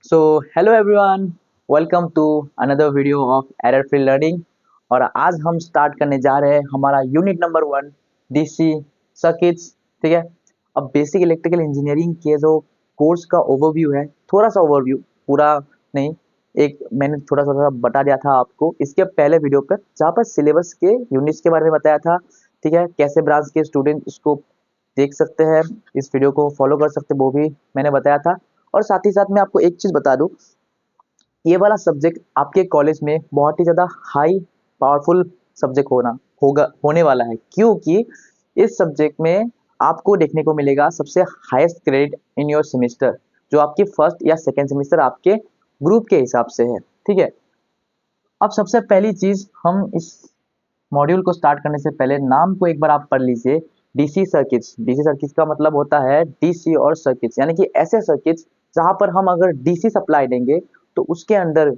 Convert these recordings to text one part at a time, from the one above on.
So hello everyone, welcome to another video of error free learning. और आज हम start करने जा रहे हैं हमारा यूनिट नंबर 1, डीसी सर्किट्स। ठीक है। अब बेसिक इलेक्ट्रिकल इंजीनियरिंग के जो कोर्स का ओवरव्यू है, थोड़ा सा ओवरव्यू, पूरा नहीं, एक मैंने थोड़ा सा बता दिया था आपको इसके पहले वीडियो पर, जहाँ पर सिलेबस के यूनिट्स के बारे में बताया था। ठीक है, कैसे ब्रांच के स्टूडेंट इसको देख सकते हैं, इस वीडियो को फॉलो कर सकते हैं, वो भी मैंने बताया था। और साथ ही साथ मैं आपको एक चीज बता दूं, ये वाला सब्जेक्ट आपके कॉलेज में बहुत ही ज्यादा हाई पावरफुल सब्जेक्ट होने वाला है, क्योंकि इस सब्जेक्ट में आपको देखने को मिलेगा सबसे highest credit in your semester, जो आपके फर्स्ट या सेकेंड सेमेस्टर आपके ग्रुप के हिसाब से है। ठीक है। अब सबसे पहली चीज, हम इस मॉड्यूल को स्टार्ट करने से पहले नाम को एक बार आप पढ़ लीजिए। DC circuits. डीसी सर्किट्स का मतलब होता है डीसी और सर्किट्स, यानी कि ऐसे सर्किट्स जहां पर हम अगर डीसी सप्लाई देंगे तो उसके अंदर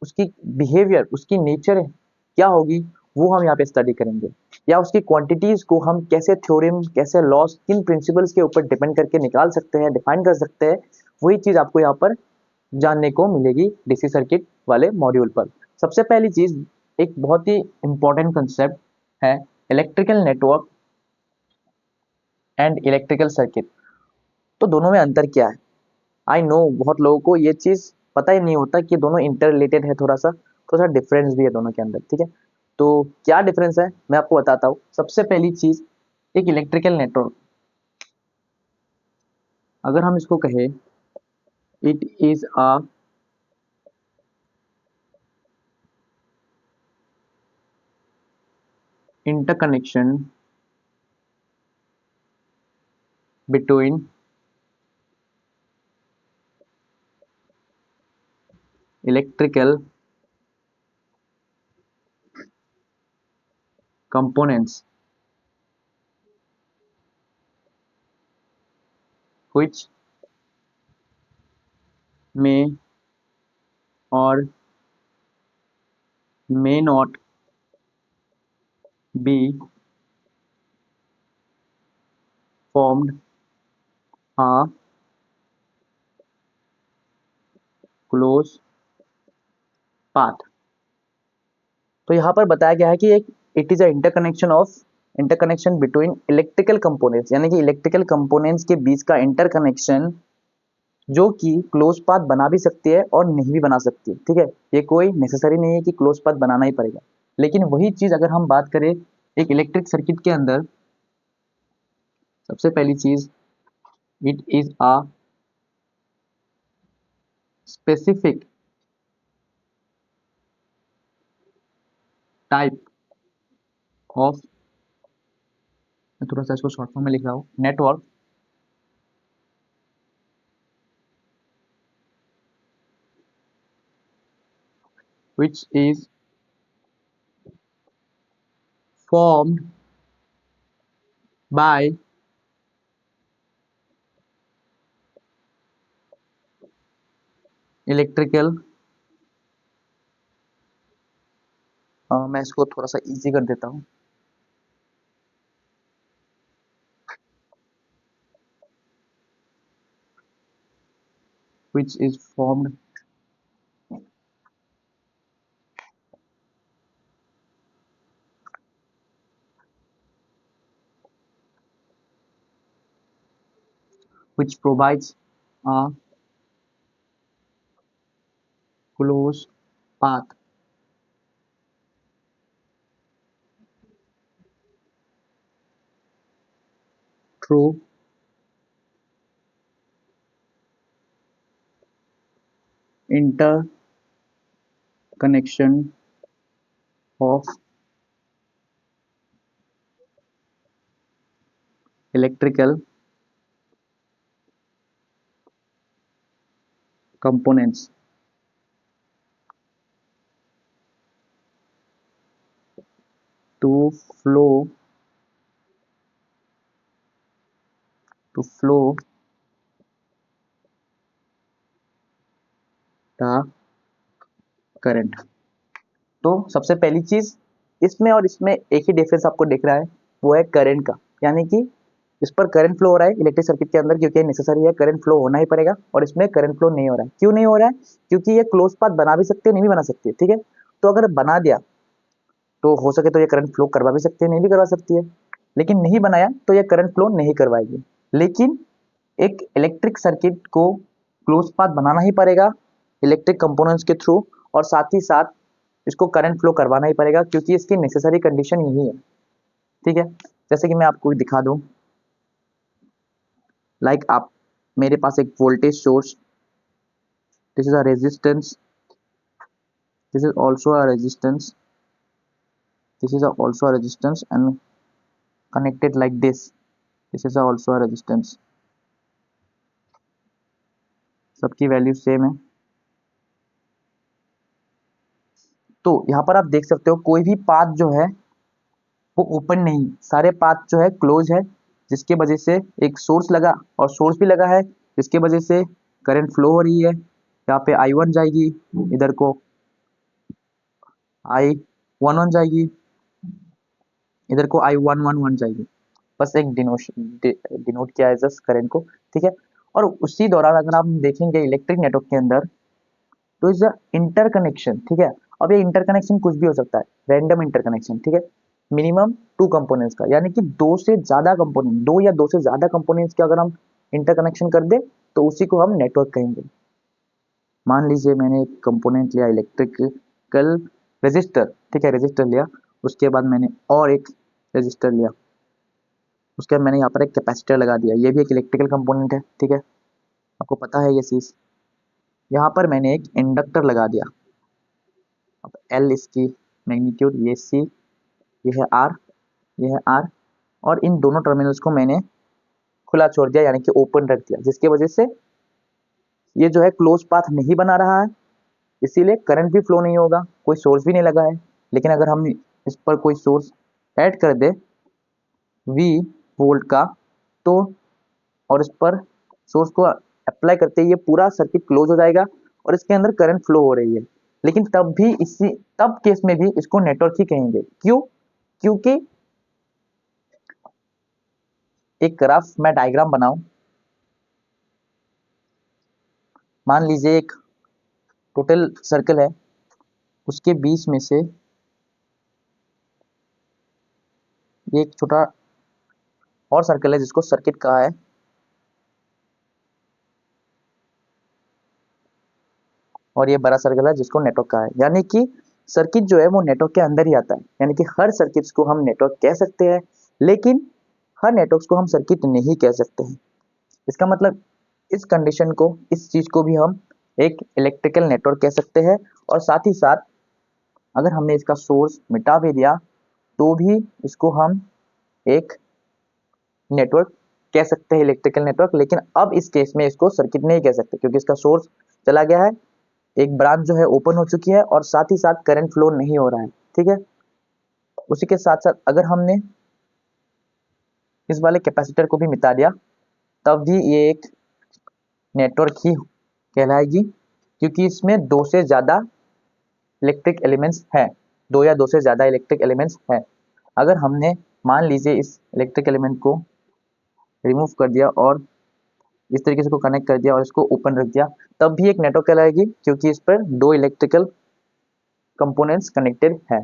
उसकी बिहेवियर, उसकी नेचर क्या होगी, वो हम यहाँ पे स्टडी करेंगे। या उसकी क्वांटिटीज को हम कैसे थ्योरम, कैसे लॉस, किन प्रिंसिपल्स के ऊपर डिपेंड करके निकाल सकते हैं, डिफाइन कर सकते हैं, वही चीज आपको यहाँ पर जानने को मिलेगी डीसी सर्किट वाले मॉड्यूल पर। सबसे पहली चीज, एक बहुत ही इंपॉर्टेंट कंसेप्ट है electrical network and electrical circuit. तो दोनों में अंतर क्या है? आई नो बहुत लोगों को ये चीज पता ही नहीं होता कि दोनों इंटर रिलेटेड है, थोड़ा सा डिफरेंस भी है दोनों के अंदर। ठीक है। तो क्या डिफरेंस है मैं आपको बताता हूँ। सबसे पहली चीज, एक इलेक्ट्रिकल नेटवर्क, अगर हम इसको कहें, it is a interconnection between electrical components which may or may not be formed a close path। तो यहाँ पर बताया गया है कि एक it is a interconnection between electrical components, यानी कि इलेक्ट्रिकल कंपोनेंट्स के बीच का इंटरकनेक्शन, जो कि क्लोज पाथ बना भी सकती है और नहीं भी बना सकती है। ठीक है। ये कोई नेसेसरी नहीं है कि क्लोज पाथ बनाना ही पड़ेगा। लेकिन वही चीज अगर हम बात करें एक इलेक्ट्रिक सर्किट के अंदर, सबसे पहली चीज, it is a specific type of, मैं थोड़ा सा इसको शॉर्ट फॉर्म में लिख रहा हूँ, network which is formed by electrical, मैं इसको थोड़ा सा इजी कर देता हूँ, which is formed which provides a close path through interconnection of electrical components to flow to flow the current। तो सबसे पहली चीज, इसमें और इसमें एक ही डिफरेंस आपको दिख रहा है, वो है करंट का। यानी कि इस पर करंट फ्लो हो रहा है इलेक्ट्रिक सर्किट के अंदर, क्योंकि नेसेसरी है, करंट फ्लो होना ही पड़ेगा, और इसमें करंट फ्लो नहीं हो रहा है। क्यों नहीं हो रहा है? क्योंकि ये क्लोज पाथ बना भी सकते हैं, नहीं भी बना सकती है, ठीक है। तो अगर बना दिया तो हो सके तो ये करंट फ्लो करवा भी सकती है, नहीं भी करवा सकती है, लेकिन नहीं बनाया तो ये करंट फ्लो नहीं करवाएगी। लेकिन एक इलेक्ट्रिक सर्किट को क्लोज पाथ बनाना ही पड़ेगा इलेक्ट्रिक कंपोनेंट्स के थ्रू, और साथ ही साथ इसको करंट फ्लो करवाना ही पड़ेगा, क्योंकि इसकी नेसेसरी कंडीशन यही है, ठीक है। जैसे कि मैं आपको दिखा दूं, लाइक आप मेरे पास एक voltage source, this is a resistance, this is also a resistance, this is also a resistance and connected like this is also a resistance, सबकी वैल्यू सेम है। तो यहाँ पर आप देख सकते हो कोई भी पाथ जो है वो ओपन नहीं, सारे पाथ जो है क्लोज है, जिसके वजह से एक सोर्स लगा और सोर्स भी लगा है, जिसके वजह से करंट फ्लो हो रही है। यहाँ पे I1 जाएगी, इधर को I11 जाएगी, इधर को I111 जाएगी, बस एक डिनोट किया है जस्ट करंट को, ठीक है। और उसी दौरान अगर आप देखेंगे इलेक्ट्रिक नेटवर्क के अंदर, तो इज इंटरकनेक्शन, ठीक है। अब ये इंटरकनेक्शन कुछ भी हो सकता है, रैंडम इंटरकनेक्शन, ठीक है। मिनिमम टू कंपोनेंट्स का, यानी कि दो से ज्यादा कंपोनेंट, दो या दो से ज्यादा कंपोनेंट्स के अगर हम इंटरकनेक्शन कर दे तो उसी को हम नेटवर्क कहेंगे। मान लीजिए मैंने एक कंपोनेंट लिया इलेक्ट्रिकल रेजिस्टर, ठीक है, रेजिस्टर लिया, उसके बाद मैंने और एक रेजिस्टर लिया, उसके बाद मैंने यहाँ पर एक कैपेसिटर लगा दिया, ये भी एक इलेक्ट्रिकल कंपोनेंट है, ठीक है, आपको पता है ये चीज। यहाँ पर मैंने एक इंडक्टर लगा दिया, अब एल इसकी मैग्नीट्यूड, ये सी, ये है आर, ये है आर, और इन दोनों टर्मिनल्स को मैंने खुला छोड़ दिया, यानी कि ओपन रख दिया, जिसकी वजह से ये जो है क्लोज पाथ नहीं बना रहा है, इसीलिए करंट भी फ्लो नहीं होगा, कोई सोर्स भी नहीं लगा है। लेकिन अगर हम इस पर कोई सोर्स ऐड कर दे वी वोल्ट का, तो और इस पर सोर्स को अप्लाई करते ही ये पूरा सर्किट क्लोज हो जाएगा और इसके अंदर करंट फ्लो हो रही है। लेकिन तब भी इसी तब केस में भी इसको नेटवर्क ही कहेंगे। क्यों? क्योंकि एक रफ मैं डायग्राम बनाऊं, मान लीजिए एक टोटल सर्कल है, उसके बीच में से ये एक छोटा और सर्कल है जिसको सर्किट कहा है, और ये बड़ा सर्कल है जिसको नेटवर्क कहा है। यानी कि सर्किट जो है वो नेटवर्क के अंदर ही आता है, यानी कि हर सर्किट को हम नेटवर्क कह सकते हैं, लेकिन हर नेटवर्क को हम सर्किट नहीं कह सकते हैं। इसका मतलब इस कंडीशन को, इस चीज को भी हम एक इलेक्ट्रिकल नेटवर्क कह सकते हैं। और साथ ही साथ अगर हमने इसका सोर्स मिटा भी दिया तो भी इसको हम एक नेटवर्क कह सकते हैं, इलेक्ट्रिकल नेटवर्क। लेकिन अब इस केस में इसको सर्किट नहीं कह सकते, क्योंकि इसका सोर्स चला गया है, एक ब्रांच जो है ओपन हो चुकी है, और साथ ही साथ करंट फ्लो नहीं हो रहा है, ठीक है। उसी के साथ साथ अगर हमने इस वाले कैपेसिटर को भी मिटा दिया तब भी ये एक नेटवर्क ही कहलाएगी, क्योंकि इसमें दो से ज्यादा इलेक्ट्रिक एलिमेंट्स हैं, दो या दो से ज्यादा इलेक्ट्रिक एलिमेंट्स हैं। अगर हमने मान लीजिए इस इलेक्ट्रिक एलिमेंट को रिमूव कर दिया और इस तरीके से को कनेक्ट कर दिया और इसको ओपन रख दिया, तब भी एक नेटवर्क कहलाएगी, क्योंकि इस पर दो इलेक्ट्रिकल कंपोनेंट्स कनेक्टेड है।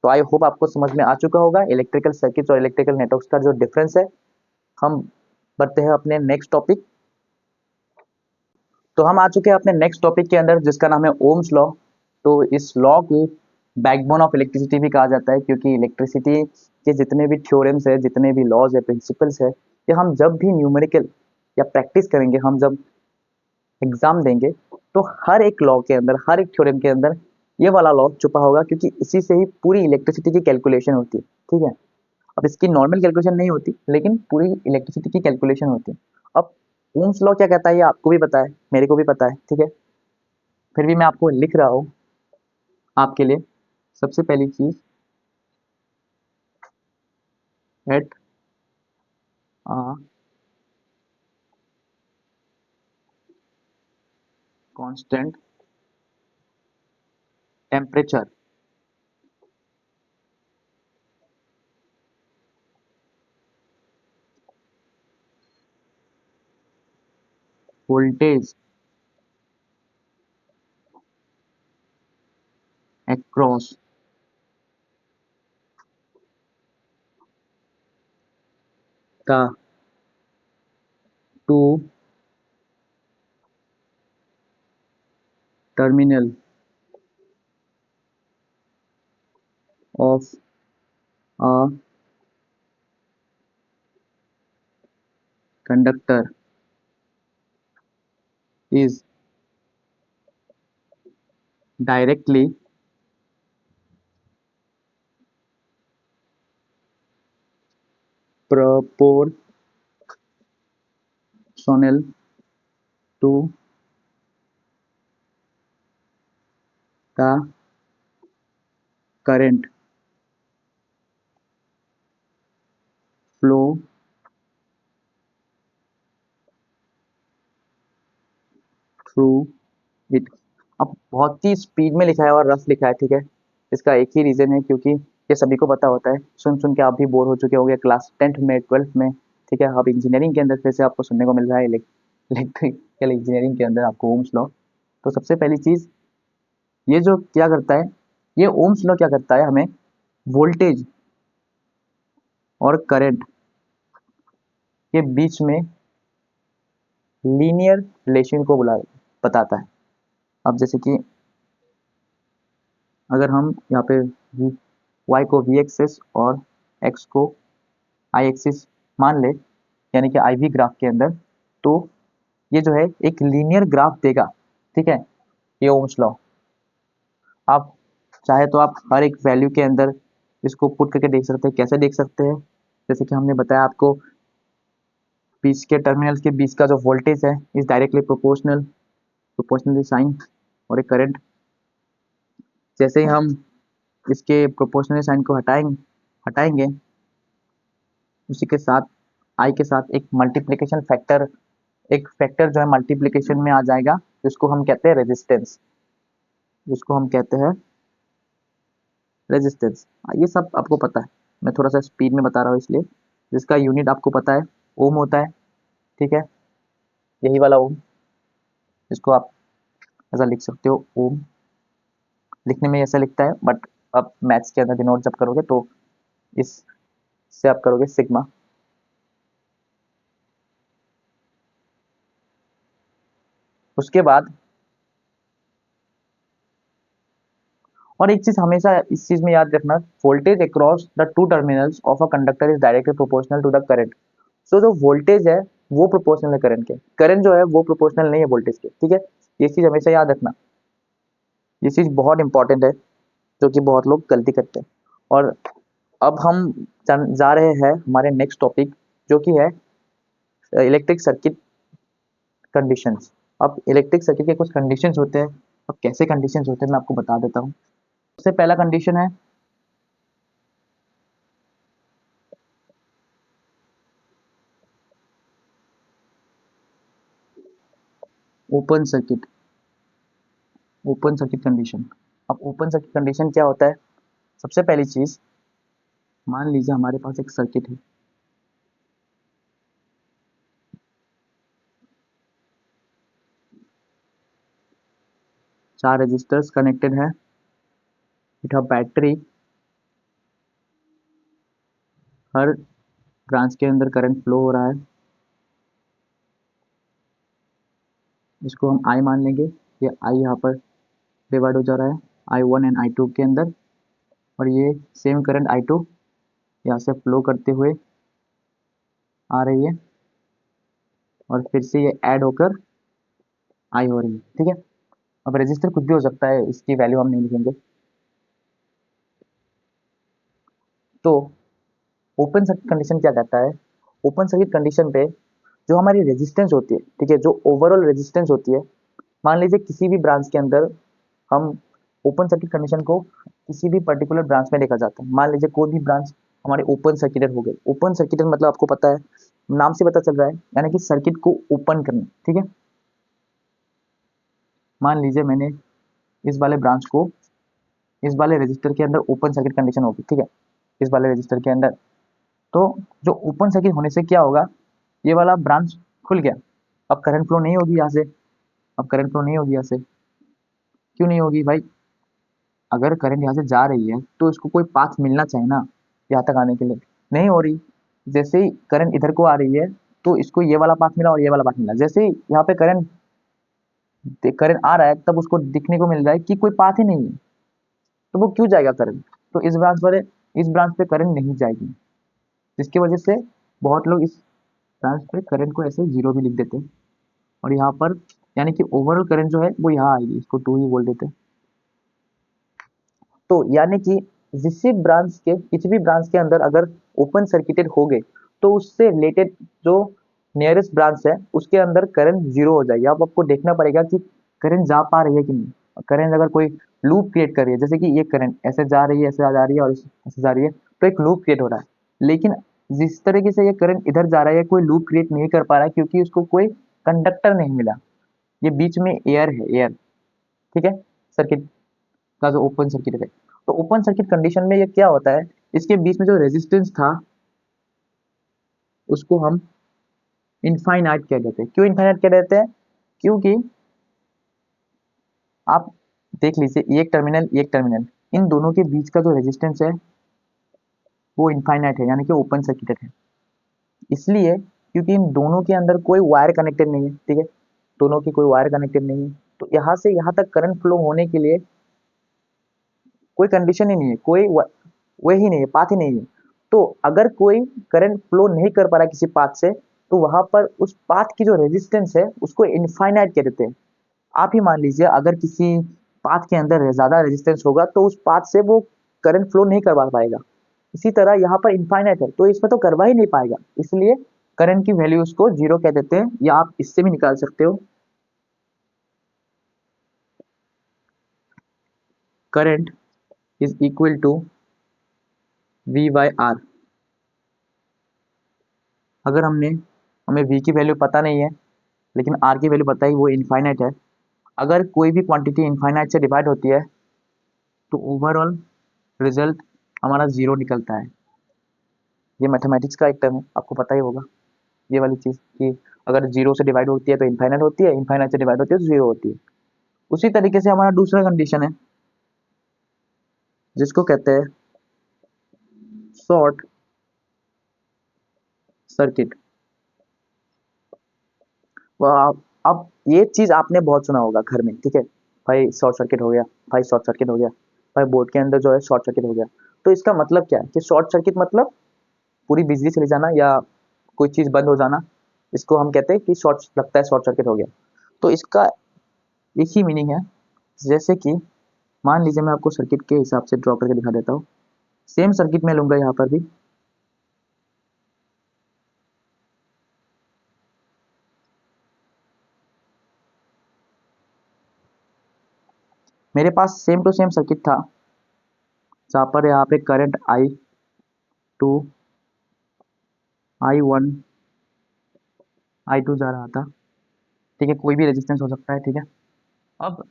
तो आई होप आपको समझ में आ चुका होगा इलेक्ट्रिकल सर्किट्स और इलेक्ट्रिकल नेटवर्क्स का जो डिफरेंस है। हम बढ़ते हैं अपने नेक्स्ट टॉपिक। तो हम आ चुके हैं अपने नेक्स्ट टॉपिक के अंदर, जिसका नाम है ओम्स लॉ। तो इस लॉ को बैकबोन ऑफ इलेक्ट्रिसिटी भी कहा जाता है, क्योंकि इलेक्ट्रिसिटी के जितने भी थ्योरम्स है, जितने भी लॉज है, प्रिंसिपल्स है, कि हम जब भी न्यूमेरिकल या प्रैक्टिस करेंगे, हम जब एग्जाम देंगे, तो हर एक लॉ के अंदर, हर एक थ्योरम के अंदर ये वाला लॉ छुपा होगा, क्योंकि इसी से ही पूरी इलेक्ट्रिसिटी की कैलकुलेशन होती है, ठीक है। अब इसकी नॉर्मल कैलकुलेशन नहीं होती, लेकिन पूरी इलेक्ट्रिसिटी की कैलकुलेशन होती है। अब ओम्स लॉ क्या कहता है ये आपको भी पता है, मेरे को भी पता है, ठीक है, फिर भी मैं आपको लिख रहा हूँ आपके लिए। सबसे पहली चीज, at a constant temperature, voltage across the two terminal of a conductor is directly proportional to the current flow through it. अब बहुत ही स्पीड में लिखा है और रफ लिखा है, ठीक है। इसका एक ही रीज़न है, क्योंकि ये सभी को पता होता है। सुन सुन के आप भी बोर हो चुके होंगे क्लास 10th में, 12th में, ठीक है। अब इंजीनियरिंग के अंदर फिर से आपको सुनने को मिल रहा है इलेक्ट्रिकल इंजीनियरिंग के अंदर आपको ओम्स लॉ। तो सबसे पहली चीज़, ये जो क्या करता है, ये ओम्स लॉ क्या करता है, हमें वोल्टेज और करंट के बीच में लीनियर रिलेशन को बताता है। अब जैसे कि अगर हम यहाँ पे y को v एक्सिस और x को i एक्सिस मान ले, यानी कि IV ग्राफ के अंदर, तो ये जो है एक लीनियर ग्राफ देगा, ठीक है। ये ओम्स लॉ, आप चाहे तो आप हर एक वैल्यू के अंदर इसको पुट करके देख सकते हैं। कैसे देख सकते हैं, जैसे कि हमने बताया आपको, बीच के टर्मिनल्स के बीच का जो वोल्टेज है इज डायरेक्टली प्रोपोर्शनली साइन, और एक करंट, जैसे ही हम इसके प्रोपोर्शनल साइन को हटाएंगे, उसी के साथ आई के साथ एक मल्टीप्लिकेशन फैक्टर, एक फैक्टर जो है मल्टीप्लिकेशन में आ जाएगा, जिसको हम कहते हैं रेजिस्टेंस, जिसको हम कहते हैं रेजिस्टेंस। ये सब आपको पता है, मैं थोड़ा सा स्पीड में बता रहा हूँ इसलिए। जिसका यूनिट आपको पता है, ओम होता है, ठीक है। यही वाला ओम, जिसको आप ऐसा लिख सकते हो, ओम। लिखने में ऐसा लिखता है, बट अब मैथ्स के अंदर डिनोट जब करोगे तो इससे आप करोगे सिग्मा। उसके बाद और एक चीज हमेशा इस चीज में याद रखना, voltage across the two terminals of a conductor is directly proportional to the current. So जो वोल्टेज है वो प्रोपोर्शनल है करंट के, करंट जो है वो प्रोपोर्शनल नहीं है वोल्टेज के, ठीक है। ये चीज हमेशा याद रखना, ये चीज बहुत इंपॉर्टेंट है, जो कि बहुत लोग गलती करते हैं। और अब हम जा रहे हैं हमारे नेक्स्ट टॉपिक, जो कि है इलेक्ट्रिक सर्किट कंडीशंस। अब इलेक्ट्रिक सर्किट के कुछ कंडीशंस होते हैं। अब कैसे कंडीशंस होते हैं मैं आपको बता देता हूँ। सबसे पहला कंडीशन है open circuit, open circuit condition. अब ओपन सर्किट कंडीशन क्या होता है, सबसे पहली चीज, मान लीजिए हमारे पास एक सर्किट है, चार रजिस्टर्स कनेक्टेड है, it have battery, her branch के अंदर करंट फ्लो हो रहा है, इसको हम आई मान लेंगे। ये आई यहाँ पर डिवाइड हो जा रहा है I1 एंड I2 के अंदर, और ये सेम करंट I2 यहाँ से फ्लो करते हुए आ रही है, और फिर से ये ऐड होकर आई हो रही है, ठीक है। अब रजिस्टर कुछ भी हो सकता है, इसकी वैल्यू हम नहीं लिखेंगे। तो ओपन सर्किट कंडीशन क्या कहता है, ओपन सर्किट कंडीशन पे जो हमारी रेजिस्टेंस होती है, ठीक है, जो ओवरऑल रेजिस्टेंस होती है, मान लीजिए किसी भी ब्रांच के अंदर हम ओपन सर्किट कंडीशन को किसी भी पर्टिकुलर ब्रांच में देखा जाता है। मान लीजिए कोई भी ब्रांच हमारे ओपन सर्किटेड हो गई। ओपन सर्किटेड मतलब आपको पता है, नाम से पता चल रहा है, यानी कि सर्किट को ओपन करना, ठीक है। मान लीजिए मैंने इस वाले ब्रांच को इस वाले रजिस्टर के अंदर ओपन सर्किट कंडीशन होगी, ठीक है, इस वाले रजिस्टर के अंदर। तो जो ओपन सर्किट होने से क्या होगा, ये वाला ब्रांच खुल गया, अब करंट फ्लो नहीं होगी यहाँ से, अब करंट फ्लो नहीं होगी यहाँ से, क्यों नहीं होगी भाई? अगर करंट यहाँ से जा रही है तो इसको कोई पाथ मिलना चाहिए ना यहाँ तक आने के लिए, नहीं हो रही। जैसे ही करंट इधर को आ रही है तो इसको ये वाला पाथ मिला और ये वाला पाथ मिला, जैसे ही यहाँ पे करंट करंट आ रहा है तब उसको दिखने को मिल रहा है कि कोई पाथ ही नहीं है, तो वो क्यों जाएगा करंट? तो इस ब्रांच पे करंट नहीं जाएगी, जिसकी वजह से बहुत लोग इस ब्रांच पे करंट को ऐसे जीरो भी लिख देते हैं, और यहाँ पर यानी कि ओवरऑल करंट जो है वो यहाँ आएगी, इसको 2 ही बोल देते हैं। तो यानी कि किसी भी ब्रांच के अंदर अगर ओपन सर्किटेड हो गए तो उससे रिलेटेड जो नियरेस्ट ब्रांच है उसके अंदर करंट जीरो हो जाएगी। अब आपको देखना पड़ेगा कि करंट जा पा रही है कि नहीं। करंट अगर कोई लूप क्रिएट कर रही है, जैसे कि ये करंट ऐसे जा रही है, ऐसे जा रही है और ऐसे जा रही है, तो एक लूप क्रिएट हो रहा है। लेकिन जिस तरीके से ये करंट इधर जा रहा है कोई लूप क्रिएट नहीं कर पा रहा है, क्योंकि उसको कोई कंडक्टर नहीं मिला। ये बीच में एयर है, एयर, ठीक है, सर्किट का जो ओपन सर्किट है। तो ओपन सर्किट कंडीशन में ये क्या होता है, इसके बीच में जो रेजिस्टेंस था उसको हम इनफाइनाइट कह देते हैं। क्यों इनफाइनाइट कह देते हैं? क्योंकि आप देख लीजिए, एक टर्मिनल एक टर्मिनल, इन दोनों के बीच का जो रेजिस्टेंस है वो इनफाइनाइट है, यानी कि ओपन सर्किटेड है। इसलिए क्योंकि इन दोनों के अंदर कोई वायर कनेक्टेड नहीं है, ठीक है, दोनों की कोई वायर कनेक्टेड नहीं है, तो यहाँ से यहाँ तक करंट फ्लो होने के लिए कोई कंडीशन ही नहीं है, कोई वे ही नहीं है, पाथ ही नहीं है। तो अगर कोई करंट फ्लो नहीं कर पा रहा किसी पाथ से, तो वहां पर उस पाथ की जो रेजिस्टेंस है उसको इनफाइनाइट कह देते हैं। आप ही मान लीजिए अगर किसी पाथ के अंदर ज्यादा रेजिस्टेंस होगा तो उस पाथ से वो करंट फ्लो नहीं करवा पाएगा। इसी तरह यहाँ पर इनफाइनाइट है तो इसमें तो करवा ही नहीं पाएगा, इसलिए करंट की वैल्यू उसको जीरो कह देते हैं, या आप इससे भी निकाल सकते हो, current is equal to V by R. अगर हमें v की वैल्यू पता नहीं है लेकिन r की वैल्यू पता है, वो इनफाइनाइट है। अगर कोई भी क्वांटिटी इनफाइनाइट से डिवाइड होती है तो ओवरऑल रिजल्ट हमारा जीरो निकलता है। ये मैथमेटिक्स का एक टर्म है, आपको पता ही होगा ये वाली चीज़ कि अगर जीरो से डिवाइड होती है तो इनफाइनाइट होती है, इनफाइनाइट से डिवाइड होती है तो जीरो होती है। उसी तरीके से हमारा दूसरा कंडीशन है जिसको कहते हैं शॉर्ट सर्किट। अब ये चीज आपने बहुत सुना होगा घर में, ठीक है, भाई शॉर्ट सर्किट हो गया, भाई शॉर्ट सर्किट हो गया, भाई बोर्ड के अंदर जो है शॉर्ट सर्किट हो गया। तो इसका मतलब क्या है कि शॉर्ट सर्किट मतलब पूरी बिजली चली जाना या कोई चीज बंद हो जाना, इसको हम कहते हैं कि शॉर्ट लगता है शॉर्ट सर्किट हो गया। तो इसका एक ही मीनिंग है। जैसे कि मान लीजिए मैं आपको सर्किट के हिसाब से ड्रॉ करके दिखा देता हूँ। सेम सर्किट में लूंगा यहाँ पर भी, मेरे पास सेम टू सेम सर्किट था जहाँ पर यहाँ पे करंट I2 I1 I2 जा रहा था, ठीक है, कोई भी रेजिस्टेंस हो सकता है, ठीक है। अब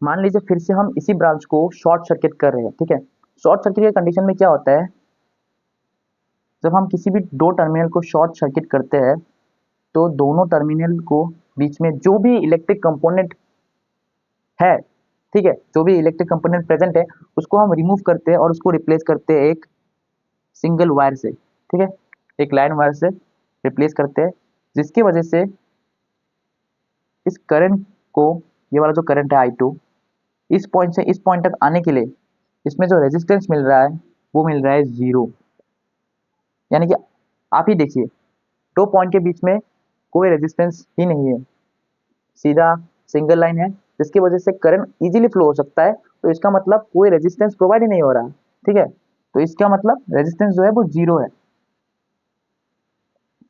मान लीजिए फिर से हम इसी ब्रांच को शॉर्ट सर्किट कर रहे हैं, ठीक है। शॉर्ट सर्किट के कंडीशन में क्या होता है, जब हम किसी भी दो टर्मिनल को शॉर्ट सर्किट करते हैं तो दोनों टर्मिनल को बीच में जो भी इलेक्ट्रिक कंपोनेंट है, ठीक है, जो भी इलेक्ट्रिक कंपोनेंट प्रेजेंट है उसको हम रिमूव करते हैं और उसको रिप्लेस करते हैं एक सिंगल वायर से, ठीक है, एक लाइन वायर से रिप्लेस करते हैं, जिसकी वजह से इस करंट को, ये वाला जो करंट है I2, इस पॉइंट से इस पॉइंट तक आने के लिए इसमें जो रेजिस्टेंस मिल रहा है वो मिल रहा है जीरो। यानी कि आप ही देखिए, दो पॉइंट के बीच में कोई रेजिस्टेंस ही नहीं है, सीधा सिंगल लाइन है, जिसकी वजह से करंट इजीली फ्लो हो सकता है। तो इसका मतलब कोई रेजिस्टेंस प्रोवाइड ही नहीं हो रहा है, ठीक है, तो इसका मतलब रेजिस्टेंस जो है वो जीरो है।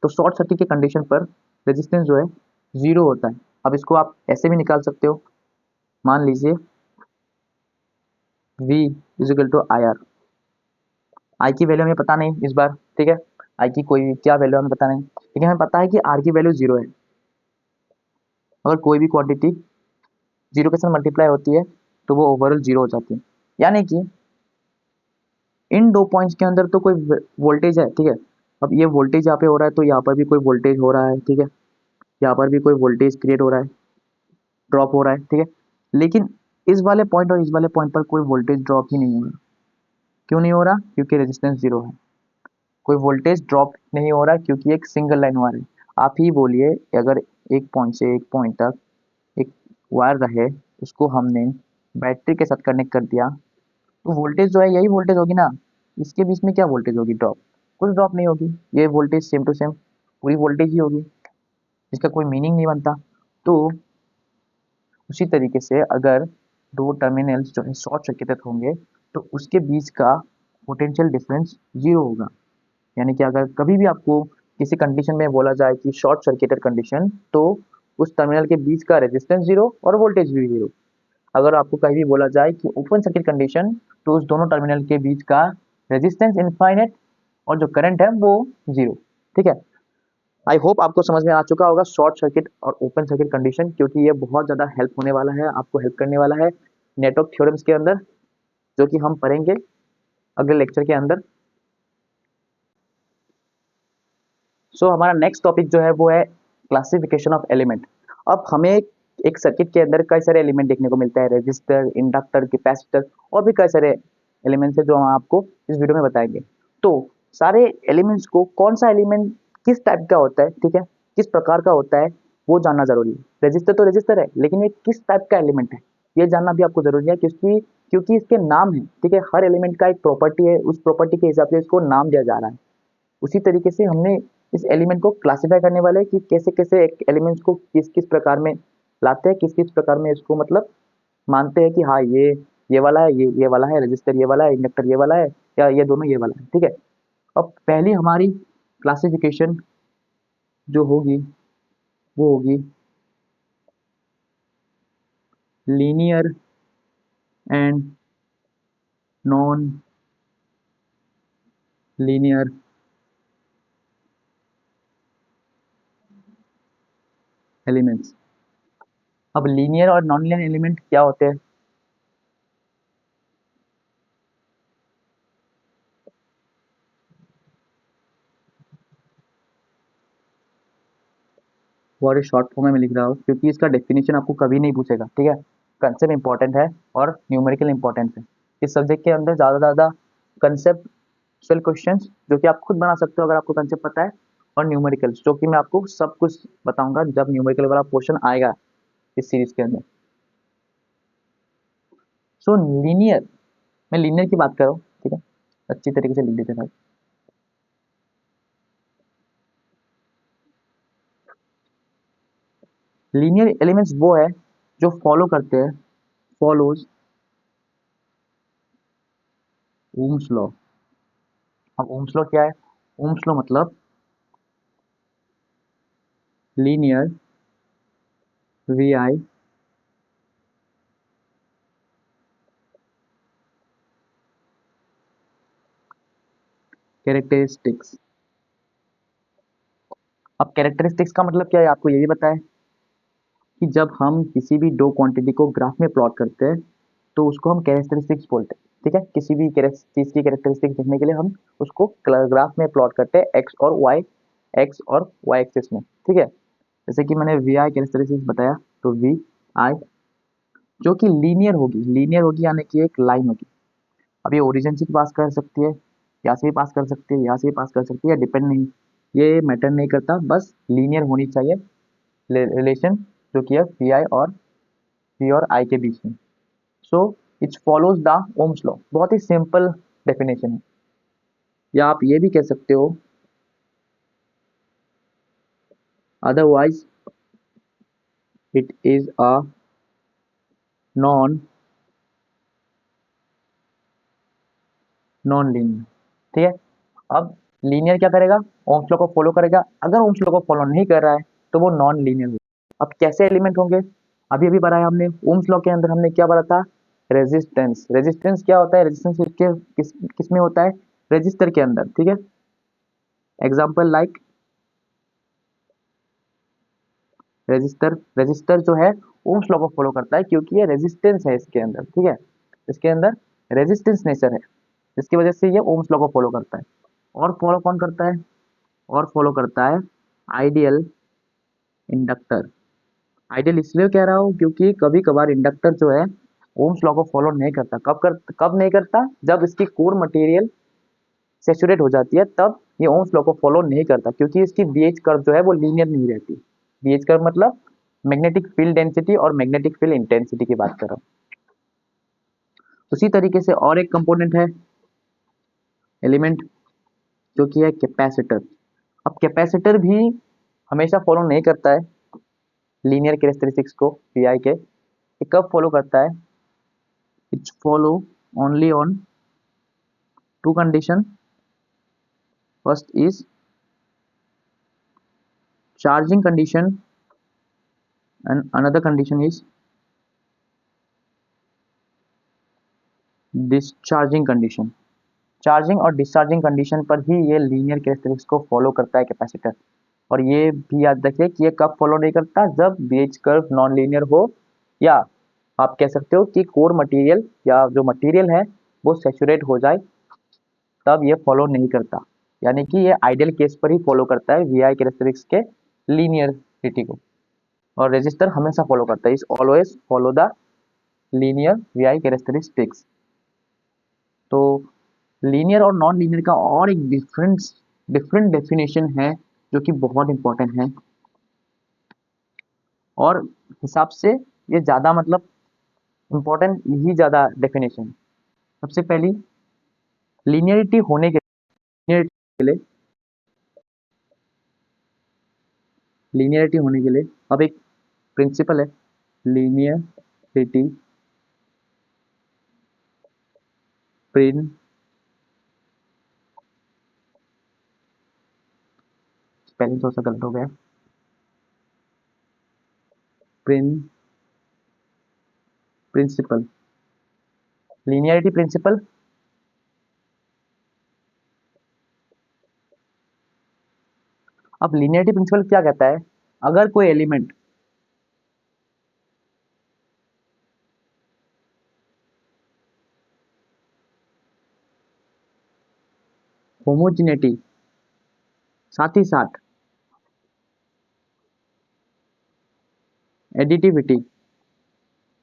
तो शॉर्ट सर्किट के कंडीशन पर रेजिस्टेंस जो है जीरो होता है। अब इसको आप ऐसे भी निकाल सकते हो, मान लीजिए V is equal to I R. I की वैल्यू हमें पता नहीं इस बार, ठीक है, आई की कोई क्या वैल्यू हमें पता नहीं, लेकिन हमें पता है कि आर की वैल्यू जीरो है। अगर कोई भी क्वांटिटी जीरो के साथ मल्टीप्लाई होती है तो वो ओवरऑल जीरो हो जाती है। यानी कि इन दो पॉइंट्स के अंदर तो कोई वोल्टेज है, ठीक है, अब ये वोल्टेज यहाँ पे हो रहा है तो यहाँ पर भी कोई वोल्टेज हो रहा है, ठीक है, यहाँ पर भी कोई वोल्टेज क्रिएट हो रहा है, ड्रॉप हो रहा है, ठीक है। लेकिन इस वाले पॉइंट और इस वाले पॉइंट पर कोई वोल्टेज ड्रॉप ही नहीं हो रहा। क्यों नहीं हो रहा? क्योंकि रेजिस्टेंस जीरो है। कोई वोल्टेज ड्रॉप नहीं हो रहा क्योंकि एक सिंगल लाइन वायर है। आप ही बोलिए, अगर एक पॉइंट से एक पॉइंट तक एक वायर रहे, उसको हमने बैटरी के साथ कनेक्ट कर दिया, तो वोल्टेज जो है यही वोल्टेज होगी ना। इसके बीच में क्या वोल्टेज होगी? ड्रॉप? कुछ ड्रॉप नहीं होगी। ये वोल्टेज सेम टू सेम पूरी वोल्टेज ही होगी, इसका कोई मीनिंग नहीं बनता। तो उसी तरीके से अगर दो टर्मिनल्स जो है शॉर्ट सर्किटेड होंगे, तो उसके बीच का पोटेंशियल डिफरेंस जीरो होगा। यानी कि अगर कभी भी आपको किसी कंडीशन में बोला जाए कि शॉर्ट सर्किटेड कंडीशन, तो उस टर्मिनल के बीच का रेजिस्टेंस जीरो और वोल्टेज भी जीरो। अगर आपको कहीं भी बोला जाए कि ओपन सर्किट कंडीशन, तो उस दोनों टर्मिनल के बीच का रेजिस्टेंस इनफाइनाइट और जो करंट है वो जीरो। ठीक है। आई होप आपको समझ में आ चुका होगा शॉर्ट सर्किट और ओपन सर्किट कंडीशन, क्योंकि ये बहुत ज़्यादा हेल्प होने वाला है, आपको हेल्प करने वाला है नेटवर्क थ्योरम्स के अंदर, जो कि हम पढ़ेंगे अगले लेक्चर के अंदर। हमारा नेक्स्ट टॉपिक जो है वो है क्लासिफिकेशन ऑफ एलिमेंट। अब हमें एक सर्किट के अंदर कई सारे एलिमेंट देखने को मिलता है, रेजिस्टर, इंडक्टर, कैपेसिटर और भी कई सारे एलिमेंट्स है जो हम आपको इस वीडियो में बताएंगे। तो सारे एलिमेंट्स को कौन सा एलिमेंट किस टाइप का होता है, ठीक है, किस प्रकार का होता है, वो जानना जरूरी है। रजिस्टर तो रजिस्टर है, लेकिन ये किस टाइप का एलिमेंट है ये जानना भी आपको जरूरी है, क्योंकि क्योंकि इसके नाम है, ठीक है। हर एलिमेंट का एक प्रॉपर्टी है, उस प्रॉपर्टी के हिसाब से इसको नाम दिया जा रहा है। उसी तरीके से हमने इस एलिमेंट को क्लासिफाई करने वाले कि कैसे कैसे एक एलिमेंट्स को किस किस प्रकार में लाते हैं, किस किस प्रकार में इसको मतलब मानते हैं कि हाँ ये वाला है, ये वाला है, रजिस्टर ये वाला है, इंडक्टर ये वाला है, या ये दोनों ये वाला है, ठीक है। अब पहली हमारी क्लासिफिकेशन जो होगी वो होगी linear and non linear elements. अब लीनियर और नॉन लीनियर एलिमेंट क्या होते हैं? बहुत ही शॉर्ट फॉर्म में लिख रहा हूँ, क्योंकि इसका डेफिनेशन आपको कभी नहीं पूछेगा, ठीक है। कंसेप्ट इंपॉर्टेंट है और न्यूमेरिकल इंपॉर्टेंट है। इस सब्जेक्ट के अंदर ज़्यादा से ज़्यादा कंसेप्चुअल क्वेश्चंस जो कि आप खुद बना सकते हो अगर आपको कंसेप्ट पता है, और न्यूमेरिकल्स जो कि मैं आपको सब कुछ बताऊंगा जब न्यूमेरिकल वाला पोर्शन आएगा इस सीरीज के अंदर। लीनियर, मैं लीनियर की बात कर रहा हूँ, ठीक है। अच्छी तरीके से लिख देते भाई। लीनियर एलिमेंट्स वो है जो फॉलो करते हैं, फॉलोज ओम्स लॉ। अब ओम्स लॉ क्या है? ओम्स लॉ मतलब लीनियर वी आई कैरेक्टरिस्टिक्स। अब कैरेक्टरिस्टिक्स का मतलब क्या है, आपको ये भी पता है कि जब हम किसी भी दो क्वांटिटी को ग्राफ में प्लॉट करते हैं, तो उसको हम कैरेक्टरिस्टिक्स बोलते हैं, ठीक है। किसी भी चीज़ की कैरेक्टरिस्टिक्स देखने के लिए हम उसको ग्राफ में प्लॉट करते हैं, एक्स और वाई एक्सिस में, ठीक है। जैसे कि मैंने वी आई कैरेक्टरिस्टिक्स बताया, तो वी आई जो कि लीनियर होगी यानी कि एक लाइन होगी। अब ये ओरिजिन से भी पास कर सकती है, यहाँ से भी पास कर सकती है, यहाँ से भी पास कर सकती है, डिपेंड नहीं, ये मैटर नहीं करता, बस लीनियर होनी चाहिए रिलेशन जो कि है वी आई और वी और आई के बीच में। So it follows the Ohm's law. बहुत ही सिंपल डेफिनेशन है। या आप ये भी कह सकते हो otherwise it is a non non linear, ठीक है। अब लीनियर क्या करेगा? ओम्स लॉ को फॉलो करेगा। अगर ओम्स लॉ को फॉलो नहीं कर रहा है तो वो नॉन लीनियर होगा। अब कैसे एलिमेंट होंगे? अभी अभी पढ़ा है हमने, ओम्स लॉ के अंदर हमने क्या पढ़ा था? रेजिस्टेंस। रेजिस्टेंस क्या होता है? रेजिस्टेंस किस में होता है? रजिस्टर के अंदर, ठीक है। Example like register. रजिस्टर जो है ओम्स लॉ को फॉलो करता है, क्योंकि ये रेजिस्टेंस है इसके अंदर, ठीक है। इसके अंदर रेजिस्टेंस नेचर है, जिसकी वजह से ये ओम्स लॉ को फॉलो करता है। और फॉलो कौन करता है? और फॉलो करता है आइडियल इंडक्टर। आइडियल इसलिए कह रहा हूँ क्योंकि कभी कभार इंडक्टर जो है ओम्स लॉ को फॉलो नहीं करता। कब नहीं करता? जब इसकी कोर मटेरियल सैचुरेट हो जाती है तब ये ओम्स लॉ को फॉलो नहीं करता, क्योंकि इसकी बीएच कर्व जो है वो लीनियर नहीं रहती। बीएच कर्व मतलब मैग्नेटिक फील्ड डेंसिटी और मैग्नेटिक फील्ड इंटेंसिटी की बात कर रहा हूँ। उसी तरीके से और एक कंपोनेंट है एलिमेंट, जो कि है कैपेसिटर। अब कैपेसिटर भी हमेशा फॉलो नहीं करता है लीनियर कैरेक्टरिस्टिक्स को पीआई के। ये कब फॉलो करता है? It's follow only on two condition. First is charging condition and another condition is discharging condition. Charging और डिस्चार्जिंग कंडीशन पर ही ये लीनियर कैरेक्टरिस्टिक्स को फॉलो करता है कैपेसिटर। और ये भी याद रखिए कि ये कब फॉलो नहीं करता? जब बीएच कर्व नॉन लीनियर हो, या आप कह सकते हो कि कोर मटेरियल या जो मटेरियल है वो सैचुरेट हो जाए, तब ये फॉलो नहीं करता। यानी कि ये आइडियल केस पर ही फॉलो करता है वीआई कैरेक्टरिस्टिक्स के लीनियरिटी को। और रेजिस्टर हमेशा फॉलो करता है, is always follow the linear VI characteristics. तो लीनियर और नॉन लीनियर का और एक डिफरेंट डेफिनेशन है जो कि बहुत इंपॉर्टेंट है, और हिसाब से ये ज़्यादा मतलब इम्पोर्टेंट, यही ज़्यादा डेफिनेशन है। सबसे पहली लीनियरिटी होने के लिए लीनियरिटी होने के लिए अब एक प्रिंसिपल है, लीनियरिटी प्रिंसिपल। स्पेलिंग थोड़ा सा गलत हो गया। Principle, linearity principle. अब लीनियरिटी प्रिंसिपल क्या कहता है? अगर कोई एलिमेंट होमोजिनिटी साथ ही साथ एडिटिविटी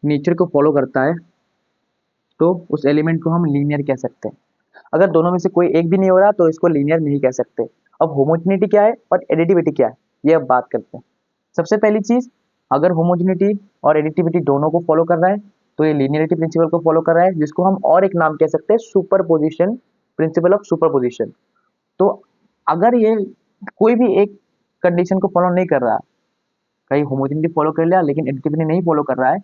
नेचर को फॉलो करता है, तो उस एलिमेंट को हम लीनियर कह सकते हैं। अगर दोनों में से कोई एक भी नहीं हो रहा तो इसको लीनियर नहीं कह सकते। अब होमोजिनिटी क्या है और एडिटिविटी क्या है, ये अब बात करते हैं। सबसे पहली चीज, अगर होमोजिनिटी और एडिटिविटी दोनों को फॉलो कर रहा है तो ये लीनियरिटी प्रिंसिपल को फॉलो कर रहा है, जिसको हम और एक नाम कह सकते हैं सुपरपोजिशन, प्रिंसिपल ऑफ सुपरपोजिशन। तो अगर ये कोई भी एक कंडीशन को फॉलो नहीं कर रहा, कहीं होमोजिनिटी फॉलो कर लिया लेकिन एडिटिविटी नहीं फॉलो कर रहा है,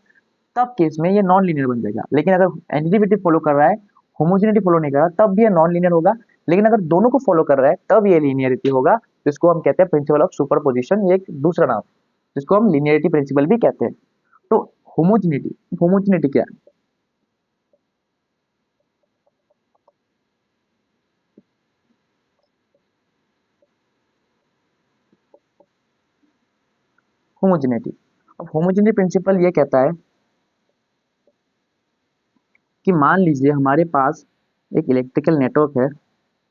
तब केस में ये नॉन लीनियर बन जाएगा। लेकिन अगर एडिटिविटी फॉलो कर रहा है, होमोजिनिटी फॉलो नहीं कर रहा, तब भी ये नॉन लीनियर होगा। लेकिन अगर दोनों को फॉलो कर रहा है तब ये लीनियरिटी होगा, जिसको हम कहते हैं प्रिंसिपल ऑफ सुपरपोजिशन। ये एक दूसरा नाम, जिसको हम लीनियरिटी प्रिंसिपल भी कहते हैं। तो होमोजिनिटी होमोजिनिटी क्या है? होमोजिनिटी, अब होमोजिनिटी प्रिंसिपल ये कहता है कि मान लीजिए हमारे पास एक इलेक्ट्रिकल नेटवर्क है,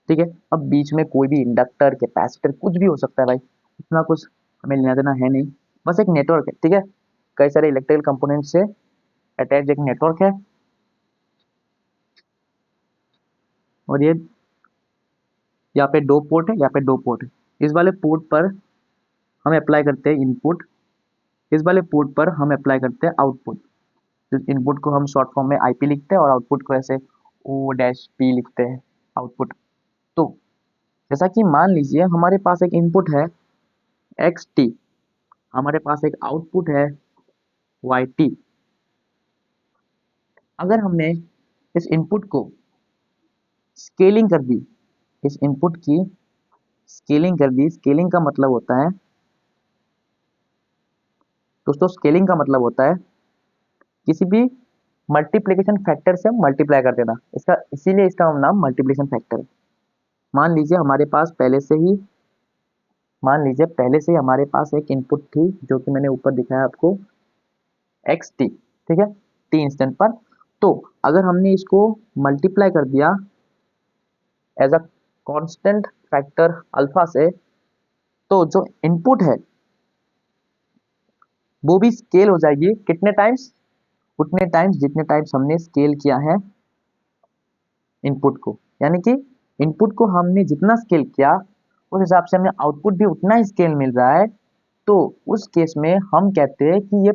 ठीक है। अब बीच में कोई भी इंडक्टर, कैपेसिटर, कुछ भी हो सकता है भाई, इतना कुछ हमें लेना देना है नहीं, बस एक नेटवर्क है, ठीक है। कई सारे इलेक्ट्रिकल कंपोनेंट से अटैच एक नेटवर्क है, और ये यहाँ पे दो पोर्ट है, यहाँ पे दो पोर्ट है। इस वाले पोर्ट पर हम अप्लाई करते हैं इनपुट, इस वाले पोर्ट पर हम अप्लाई करते हैं आउटपुट। इनपुट को हम शॉर्ट फॉर्म में आईपी लिखते हैं और आउटपुट को ऐसे ओ डैश पी लिखते हैं, आउटपुट। तो जैसा कि मान लीजिए हमारे पास एक इनपुट है एक्स टी, हमारे पास एक आउटपुट है वाई टी। अगर हमने इस इनपुट को स्केलिंग कर दी, इस इनपुट की स्केलिंग कर दी, स्केलिंग का मतलब होता है दोस्तों, स्केलिंग का मतलब होता है किसी भी मल्टीप्लिकेशन फैक्टर से मल्टीप्लाई कर देना, इसका इसीलिए इसका नाम मल्टीप्लिकेशन फैक्टर है। मान लीजिए हमारे पास पहले से ही मान लीजिए पहले से ही हमारे पास एक इनपुट थी, जो कि मैंने ऊपर दिखाया आपको, एक्स टी, ठीक है, टी इंस्टेंट पर। तो अगर हमने इसको मल्टीप्लाई कर दिया as a constant factor alpha से, तो जो इनपुट है वो भी स्केल हो जाएगी कितने टाइम्स, उतने टाइम्स जितने टाइम्स हमने स्केल किया है इनपुट को। यानी कि इनपुट को हमने जितना स्केल किया उस हिसाब से हमें आउटपुट भी उतना ही स्केल मिल रहा है। तो उस केस में हम कहते हैं कि ये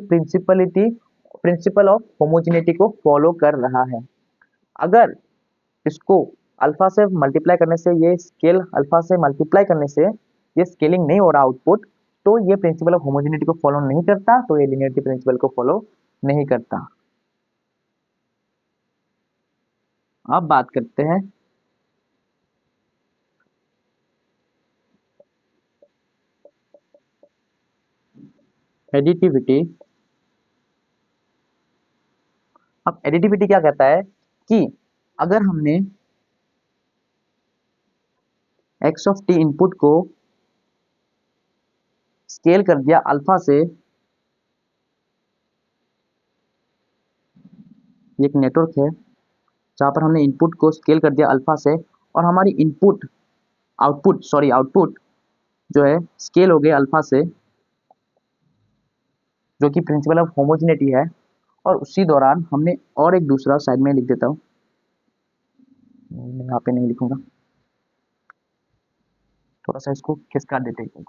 प्रिंसिपल ऑफ होमोजेनिटी को फॉलो कर रहा है। अगर इसको अल्फा से मल्टीप्लाई करने से, ये स्केल अल्फा से मल्टीप्लाई करने से ये स्केलिंग नहीं हो रहा आउटपुट, तो ये प्रिंसिपल ऑफ होमोजेनिटी को फॉलो नहीं करता, तो ये लिनियरिटी प्रिंसिपल को फॉलो नहीं करता। अब बात करते हैं एडिटिविटी। अब एडिटिविटी क्या कहता है कि अगर हमने एक्स ऑफ टी इनपुट को स्केल कर दिया अल्फा से, ये एक नेटवर्क है जहां पर हमने इनपुट को स्केल कर दिया अल्फा से, और हमारी आउटपुट जो है स्केल हो गए अल्फा से, जो कि प्रिंसिपल ऑफ होमोजेनिटी है। और उसी दौरान हमने और एक दूसरा साइड में लिख देता हूँ, यहाँ पे नहीं लिखूंगा, थोड़ा सा इसको खिसका देते हैं।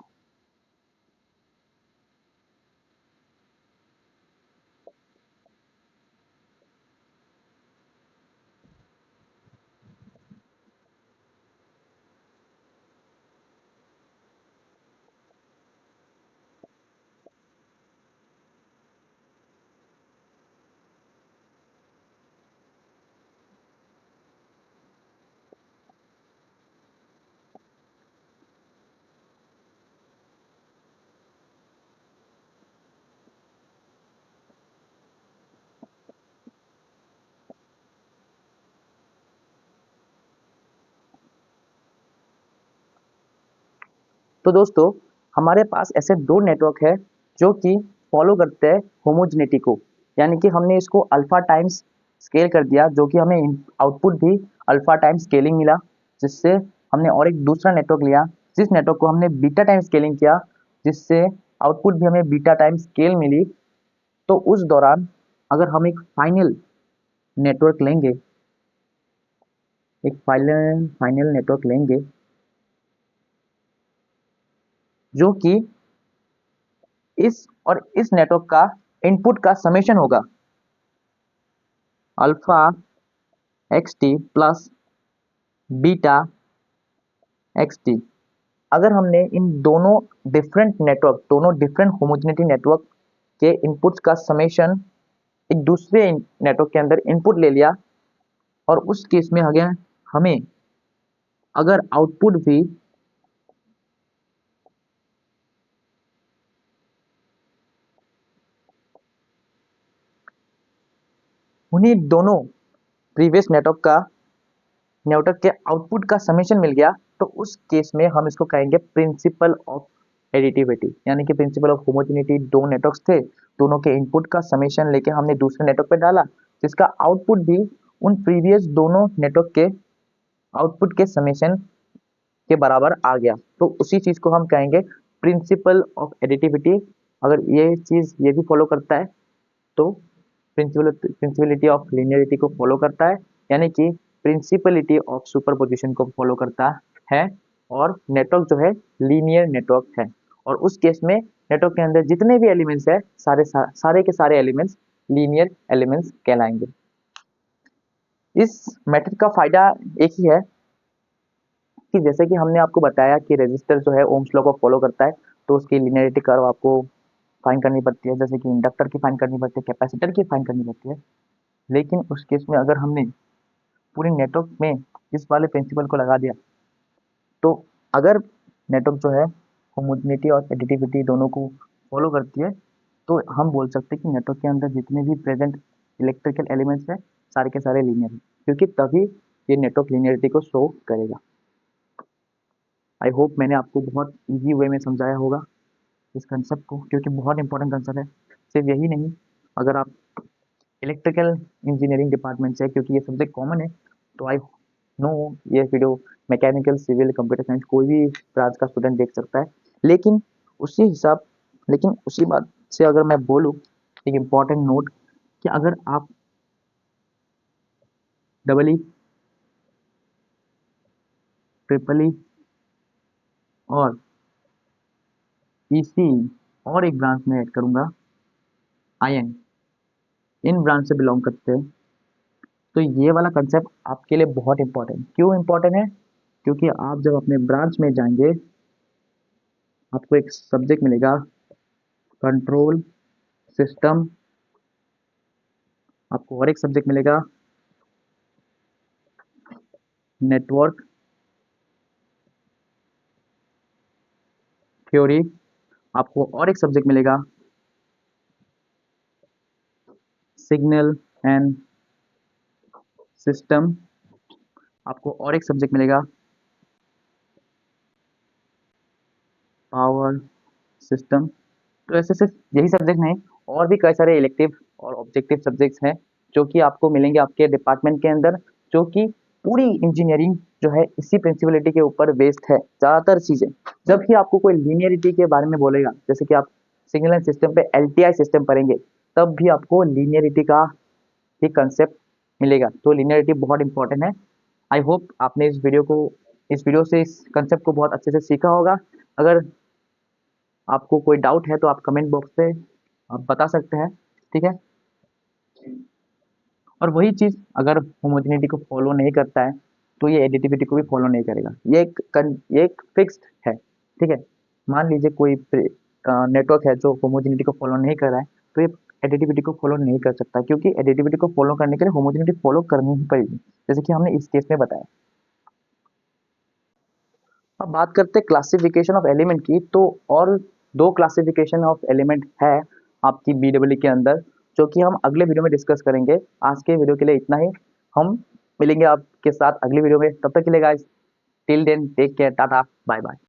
तो दोस्तों, हमारे पास ऐसे दो नेटवर्क है जो कि फॉलो करते हैं होमोजेनिटी को। यानी कि हमने इसको अल्फा टाइम्स स्केल कर दिया, जो कि हमें आउटपुट भी अल्फा टाइम्स स्केलिंग मिला, जिससे हमने और एक दूसरा नेटवर्क लिया, जिस नेटवर्क को हमने बीटा टाइम स्केलिंग किया, जिससे आउटपुट भी हमें बीटा टाइम स्केल मिली। तो उस दौरान अगर हम एक फाइनल नेटवर्क लेंगे, एक फाइनल नेटवर्क लेंगे जो कि इस नेटवर्क का इनपुट का समेशन होगा alpha x T plus beta x T. अगर हमने इन दोनों डिफरेंट होमोजेनिटी नेटवर्क के इनपुट्स का समेशन एक दूसरे नेटवर्क के अंदर इनपुट ले लिया, और उस केस में अगर हमें अगर आउटपुट भी उन्हीं दोनों प्रीवियस नेटवर्क के आउटपुट का समेशन मिल गया, तो उस केस में हम इसको कहेंगे प्रिंसिपल ऑफ एडिटिविटी। यानी कि प्रिंसिपल ऑफ होमोजेनिटी, दो नेटवर्क्स थे, दोनों के इनपुट का समेशन लेके हमने दूसरे नेटवर्क पे डाला, जिसका आउटपुट भी उन प्रीवियस दोनों नेटवर्क के आउटपुट के समेशन के बराबर आ गया, तो उसी चीज को हम कहेंगे प्रिंसिपल ऑफ एडिटिविटी। अगर ये चीज ये भी फॉलो करता है तो प्रिंसिपलिटी ऑफ लिनियरिटी को फॉलो करता है, यानी कि प्रिंसिपलिटी ऑफ सुपरपोजिशन को फॉलो करता है, और नेटवर्क जो है लीनियर नेटवर्क है। और उस केस में नेटवर्क के अंदर जितने भी एलिमेंट्स है, सारे के सारे एलिमेंट्स लीनियर एलिमेंट्स कहलाएंगे। इस मेथड का फायदा एक ही है कि जैसे कि हमने आपको बताया कि रेजिस्टर जो है ओम्स लॉ को फॉलो करता है, तो उसकी लिनियरिटी कर्व आपको फाइंड करनी पड़ती है, जैसे कि इंडक्टर की फाइंड करनी पड़ती है, कैपेसिटर की फाइंड करनी पड़ती है। लेकिन उस केस में अगर हमने पूरे नेटवर्क में इस वाले प्रिंसिपल को लगा दिया, तो अगर नेटवर्क जो है होमोजेनिटी और एडिटिविटी दोनों को फॉलो करती है, तो हम बोल सकते हैं कि नेटवर्क के अंदर जितने भी प्रेजेंट इलेक्ट्रिकल एलिमेंट्स हैं, सारे के सारे लीनियर हैं, क्योंकि तभी ये नेटवर्क लीनियरिटी को शो करेगा। आई होप मैंने आपको बहुत इजी वे में समझाया होगा इस कंसेप्ट को, क्योंकि बहुत इंपॉर्टेंट कंसेप्ट है। सिर्फ यही नहीं, अगर आप इलेक्ट्रिकल इंजीनियरिंग डिपार्टमेंट से है, क्योंकि ये सब्जेक्ट कॉमन है, तो आई नो ये video mechanical, civil, computer science कोई भी ब्रांच का स्टूडेंट देख सकता है। लेकिन उसी हिसाब लेकिन उसी बात से अगर मैं बोलूँ एक इम्पॉर्टेंट नोट कि अगर आप डबल ई, ट्रिपल ई और ईसी और एक ब्रांच में ऐड करूँगा आईएन, इन ब्रांच से बिलोंग करते हैं, तो ये वाला कंसेप्ट आपके लिए बहुत इंपॉर्टेंट। क्यों इंपॉर्टेंट है? क्योंकि आप जब अपने ब्रांच में जाएंगे आपको एक सब्जेक्ट मिलेगा कंट्रोल सिस्टम, आपको और एक सब्जेक्ट मिलेगा नेटवर्क थ्योरी, आपको और एक सब्जेक्ट मिलेगा सिग्नल एंड सिस्टम, आपको और एक सब्जेक्ट मिलेगा पावर सिस्टम। तो ऐसे सिर्फ यही सब्जेक्ट नहीं, और भी कई सारे इलेक्टिव और ऑब्जेक्टिव सब्जेक्ट्स हैं जो कि आपको मिलेंगे आपके डिपार्टमेंट के अंदर, जो कि पूरी इंजीनियरिंग जो है इसी प्रिंसिपलिटी के ऊपर बेस्ड है ज़्यादातर चीज़ें। जब भी आपको कोई लीनियरिटी के बारे में बोलेगा, जैसे कि आप सिग्नल एंड सिस्टम पे एलटीआई सिस्टम पढ़ेंगे, तब भी आपको लीनियरिटी का ही कंसेप्ट मिलेगा। तो लीनियरिटी बहुत इंपॉर्टेंट है। आई होप आपने इस वीडियो से इस कंसेप्ट को बहुत अच्छे से सीखा होगा। अगर आपको कोई डाउट है तो आप कमेंट बॉक्स पे आप बता सकते हैं, ठीक है। और वही चीज़ अगर होमोजेनिटी को फॉलो नहीं करता है तो ये एडिटिविटी को भी फॉलो नहीं करेगा। ये एक फिक्स्ड है, ठीक है। मान लीजिए कोई नेटवर्क है जो होमोजेनिटी को फॉलो नहीं कर रहा है, तो ये एडिटिविटी को फॉलो नहीं कर सकता, क्योंकि एडिटिविटी को फॉलो करने के लिए होमोजेनिटी फॉलो करनी ही पड़ेगी, जैसे कि हमने इस केस में बताया। अब बात करते हैं क्लासिफिकेशन ऑफ एलिमेंट की, तो और दो क्लासिफिकेशन ऑफ एलिमेंट है आपकी बीडब्ल्यू के अंदर, जो कि हम अगले वीडियो में डिस्कस करेंगे। आज के वीडियो के लिए इतना ही। हम मिलेंगे आपके साथ अगली वीडियो में, तब तक के लिए guys till then take care, tata bye bye.